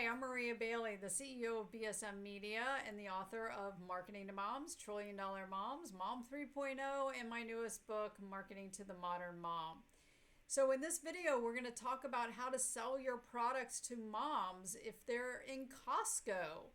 Hi, I'm Maria Bailey, the CEO of BSM Media and the author of Marketing to Moms, Trillion Dollar Moms, Mom 3.0, and my newest book, Marketing to the Modern Mom. So in this video, we're going to talk about how to sell your products to moms if they're in Costco.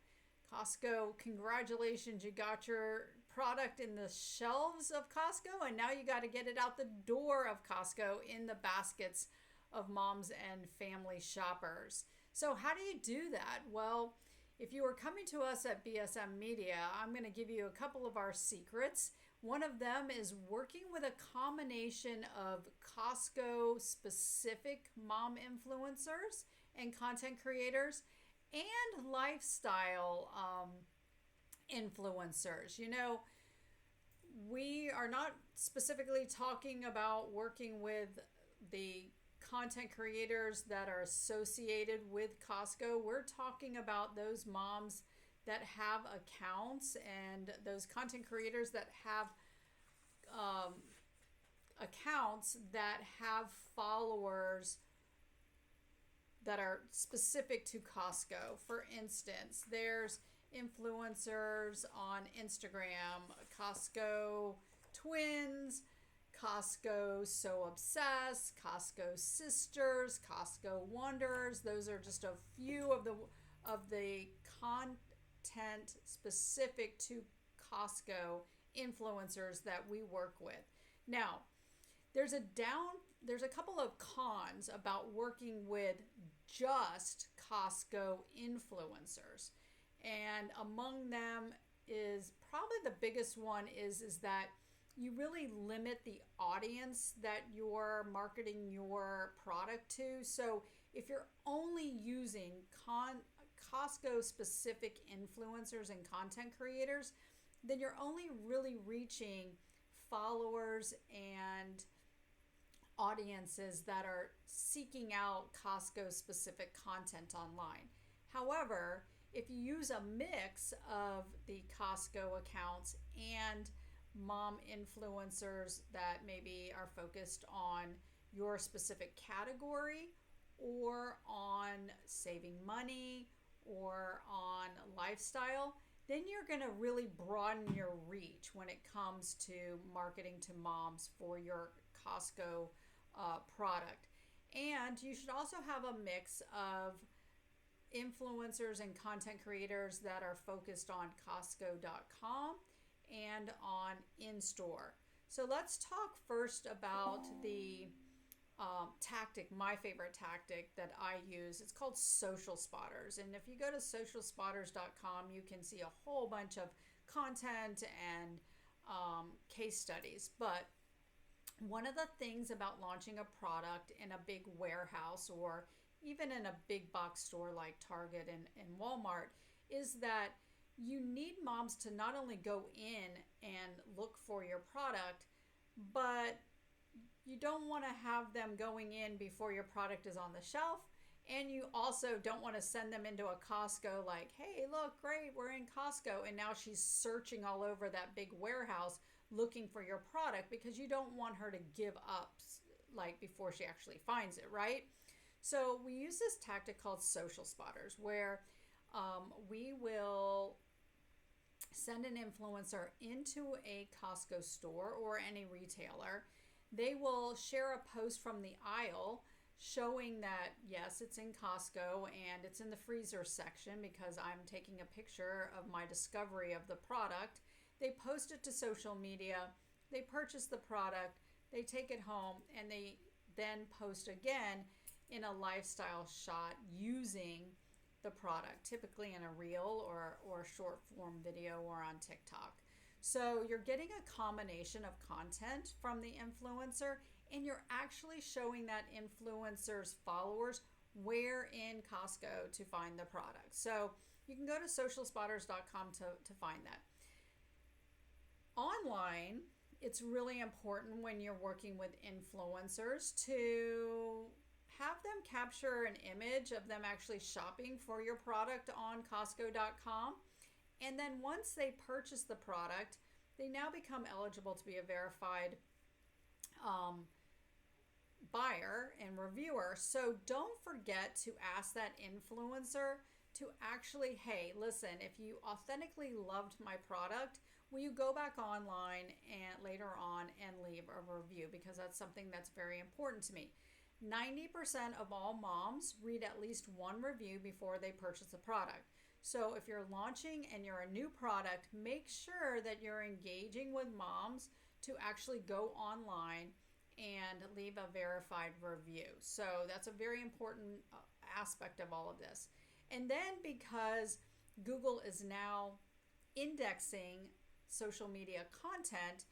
Costco, congratulations, you got your product in the shelves of Costco, and now you got to get it out the door of Costco in the baskets of moms and family shoppers. So how do you do that? Well, if you are coming to us at BSM Media, I'm going to give you a couple of our secrets. One of them is working with a combination of Costco-specific mom influencers and content creators and lifestyle influencers. You know, we are not specifically talking about working with the content creators that are associated with Costco. We're talking about those moms that have accounts and those content creators that have accounts that have followers that are specific to Costco. For instance, there's influencers on Instagram, Costco Twins, Costco So Obsessed, Costco Sisters, Costco Wonders. Those are just a few of the content specific to Costco influencers that we work with. Now, there's a couple of cons about working with just Costco influencers. And among them is probably the biggest one is that you really limit the audience that you're marketing your product to. So if you're only using Costco specific influencers and content creators, then you're only really reaching followers and audiences that are seeking out Costco specific content online. However, if you use a mix of the Costco accounts and mom influencers that maybe are focused on your specific category or on saving money or on lifestyle, then you're going to really broaden your reach when it comes to marketing to moms for your Costco product. And you should also have a mix of influencers and content creators that are focused on Costco.com and on in-store. So let's talk first about the tactic, my favorite tactic that I use. It's called social spotters. And if you go to socialspotters.com, you can see a whole bunch of content and case studies. But one of the things about launching a product in a big warehouse or even in a big box store like Target and Walmart is that you need moms to not only go in and look for your product, but you don't want to have them going in before your product is on the shelf. And you also don't want to send them into a Costco like, hey, look, great, we're in Costco. And now she's searching all over that big warehouse looking for your product because you don't want her to give up like before she actually finds it, right? So we use this tactic called social spotters where we will send an influencer into a Costco store or any retailer. They will share a post from the aisle showing that, yes, it's in Costco and it's in the freezer section because I'm taking a picture of my discovery of the product. They post it to social media, they purchase the product, they take it home, and they then post again in a lifestyle shot using the product, typically in a reel or short form video or on TikTok. So you're getting a combination of content from the influencer and you're actually showing that influencer's followers where in Costco to find the product. So you can go to socialspotters.com to find that. Online, it's really important when you're working with influencers to have them capture an image of them actually shopping for your product on Costco.com. And then once they purchase the product, they now become eligible to be a verified buyer and reviewer. So don't forget to ask that influencer to actually, hey, listen, if you authentically loved my product, will you go back online and later on and leave a review, because that's something that's very important to me. 90% of all moms read at least one review before they purchase a product. So if you're launching and you're a new product, make sure that you're engaging with moms to actually go online and leave a verified review. So that's a very important aspect of all of this. And then because Google is now indexing social media content,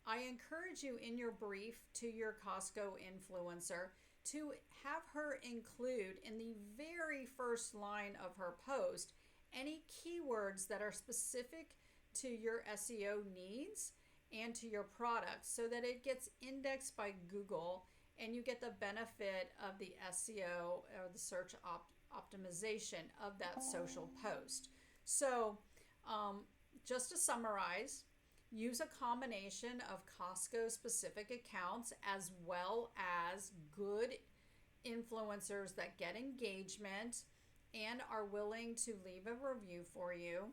I encourage you in your brief to your Costco influencer to have her include in the very first line of her post any keywords that are specific to your SEO needs and to your product, so that it gets indexed by Google and you get the benefit of the SEO or the search optimization of that social post. So just to summarize, use a combination of Costco-specific accounts as well as good influencers that get engagement and are willing to leave a review for you.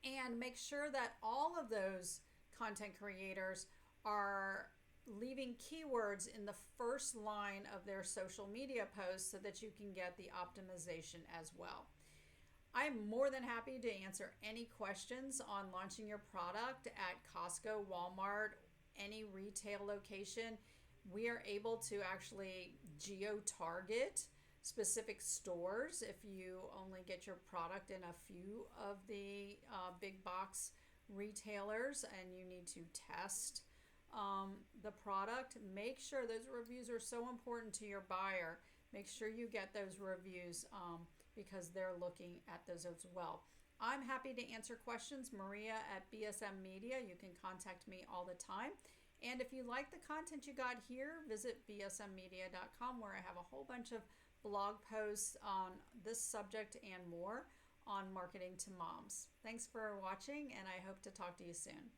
And make sure that all of those content creators are leaving keywords in the first line of their social media posts so that you can get the optimization as well. I'm more than happy to answer any questions on launching your product at Costco, Walmart, any retail location. We are able to actually geo-target specific stores if you only get your product in a few of the big box retailers and you need to test the product. Make sure those reviews are so important to your buyer. Make sure you get those reviews because they're looking at those as well. I'm happy to answer questions. Maria at BSM Media. You can contact me all the time. And if you like the content you got here, visit bsmmedia.com, where I have a whole bunch of blog posts on this subject and more on marketing to moms. Thanks for watching, and I hope to talk to you soon.